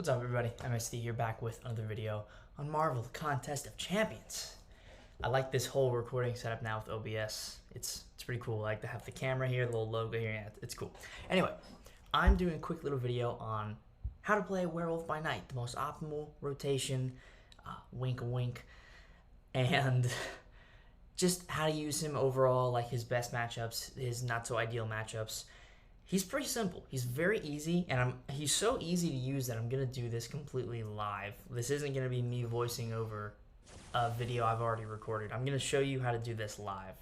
What's up, everybody? MSD here, back with another video on Marvel, the Contest of Champions. I like this whole recording setup now with OBS. It's pretty cool. I like to have the camera here, the little logo here. Yeah, it's cool. Anyway, I'm doing a quick little video on how to play Werewolf by Night, the most optimal rotation, wink wink, and just how to use him overall, like his best matchups, his not so ideal matchups. He's pretty simple. He's very easy, and he's so easy to use that I'm going to do this completely live. This isn't going to be me voicing over a video I've already recorded. I'm going to show you how to do this live.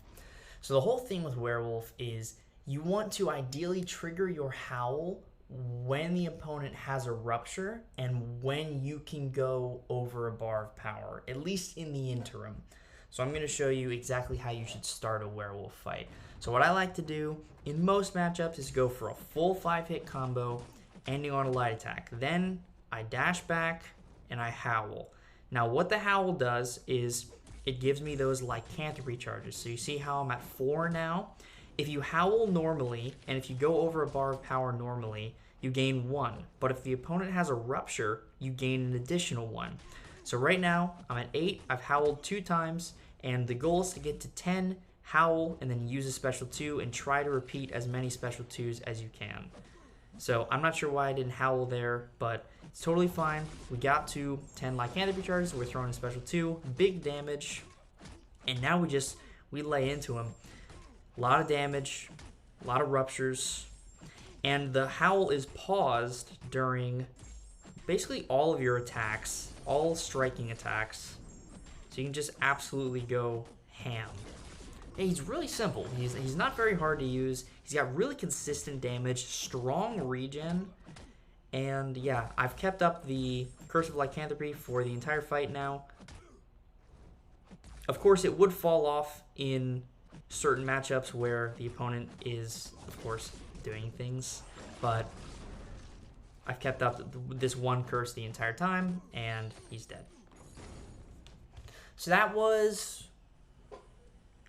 So the whole thing with Werewolf is you want to ideally trigger your Howl when the opponent has a Rupture and when you can go over a bar of power, at least in the interim. So I'm going to show you exactly how you should start a Werewolf fight. So what I like to do in most matchups is go for a full 5-hit combo ending on a light attack. Then I dash back and I Howl. Now what the Howl does is it gives me those lycanthropy charges. So you see how I'm at 4 now? If you Howl normally and if you go over a bar of power normally, you gain 1. But if the opponent has a Rupture, you gain an additional 1. So right now I'm at 8. I've Howled 2 times, and the goal is to get to 10, Howl, and then use a special 2 and try to repeat as many special 2s as you can. So I'm not sure why I didn't Howl there, but it's totally fine. We got to 10 lycanthropy charges, so we're throwing a special 2, big damage, and now we lay into him. A lot of damage, a lot of ruptures, and the Howl is paused during basically all of your attacks, all striking attacks, so you can just absolutely go ham. And he's really simple. He's not very hard to use. He's got really consistent damage, strong regen, and yeah, I've kept up the Curse of Lycanthropy for the entire fight now. Of course, it would fall off in certain matchups where the opponent is, of course, doing things, but I've kept up this one curse the entire time, and he's dead. So that was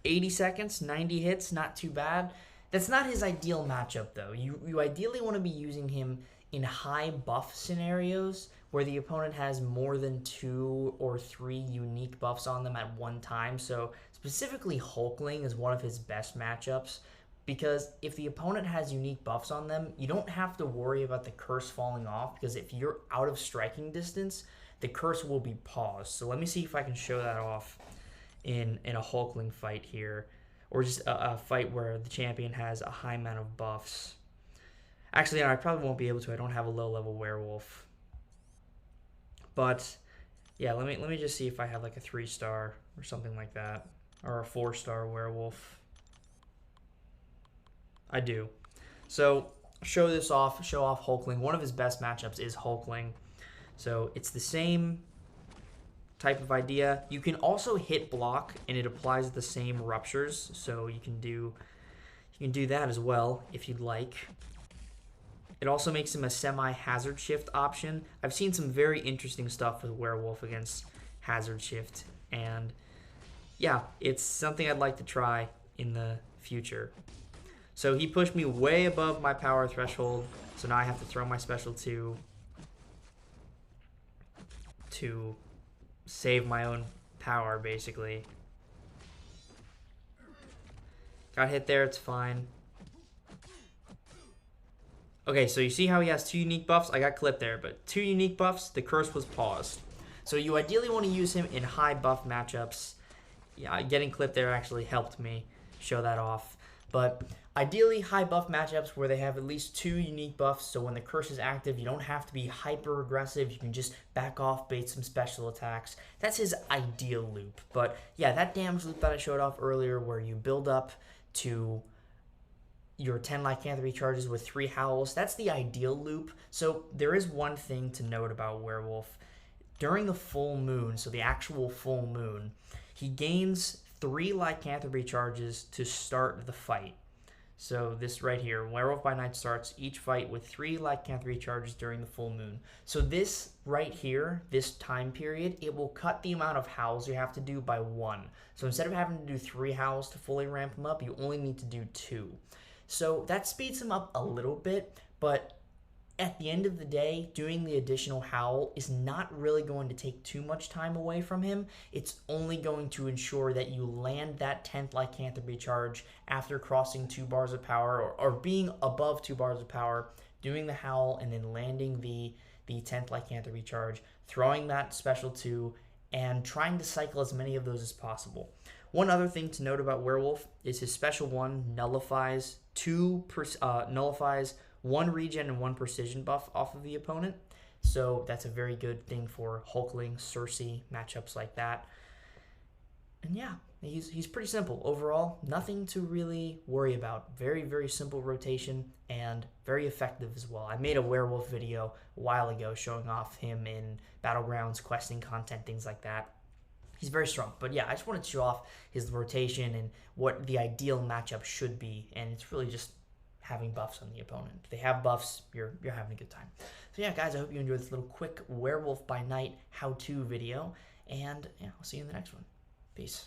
80 seconds, 90 hits, not too bad. That's not his ideal matchup, though. You ideally want to be using him in high buff scenarios where the opponent has more than 2 or 3 unique buffs on them at one time. So specifically Hulkling is one of his best matchups, because if the opponent has unique buffs on them, you don't have to worry about the curse falling off, because if you're out of striking distance, the curse will be paused. So let me see if I can show that off in a Hulkling fight here, or just a fight where the champion has a high amount of buffs. Actually, no, I probably won't be able to. I don't have a low-level Werewolf. But yeah, let me just see if I have like a 3-star or something like that, or a 4-star Werewolf. I do. So show off Hulkling. One of his best matchups is Hulkling. So it's the same type of idea. You can also hit block, and it applies the same ruptures. So you can do that as well if you'd like. It also makes him a semi-hazard shift option. I've seen some very interesting stuff with Werewolf against hazard shift, and yeah, it's something I'd like to try in the future. So he pushed me way above my power threshold, so now I have to throw my special 2 to save my own power, basically. Got hit there, it's fine. Okay, so you see how he has 2 unique buffs? I got clipped there, but 2 unique buffs, the curse was paused. So you ideally want to use him in high buff matchups. Yeah, getting clipped there actually helped me show that off. But ideally, high buff matchups where they have at least 2 unique buffs, so when the curse is active, you don't have to be hyper aggressive. You can just back off, bait some special attacks. That's his ideal loop. But yeah, that damage loop that I showed off earlier, where you build up to your 10 lycanthropy charges with 3 howls, that's the ideal loop. So there is one thing to note about Werewolf. During the full moon, so the actual full moon, he gains 3 lycanthropy charges to start the fight. So this right here, Werewolf by Night starts each fight with 3 lycanthropy charges during the full moon. So this right here, this time period, it will cut the amount of howls you have to do by 1. So instead of having to do 3 howls to fully ramp him up, you only need to do 2. So that speeds him up a little bit, but At the end of the day, doing the additional howl is not really going to take too much time away from him. It's only going to ensure that you land that 10th lycanthropy charge after crossing 2 bars of power, or being above 2 bars of power, doing the howl, and then landing the 10th lycanthropy charge, throwing that special 2, and trying to cycle as many of those as possible. One other thing to note about Werewolf is his special 1 nullifies 1 regen and 1 precision buff off of the opponent. So that's a very good thing for Hulkling, Cersei, matchups like that. And yeah, he's pretty simple. Overall, nothing to really worry about. Very, very simple rotation and very effective as well. I made a Werewolf video a while ago showing off him in Battlegrounds, questing content, things like that. He's very strong. But yeah, I just wanted to show off his rotation and what the ideal matchup should be. And it's really just having buffs on the opponent. If they have buffs, you're having a good time. So yeah, guys, I hope you enjoyed this little quick Werewolf by Night how-to video. And yeah, I'll see you in the next one. Peace.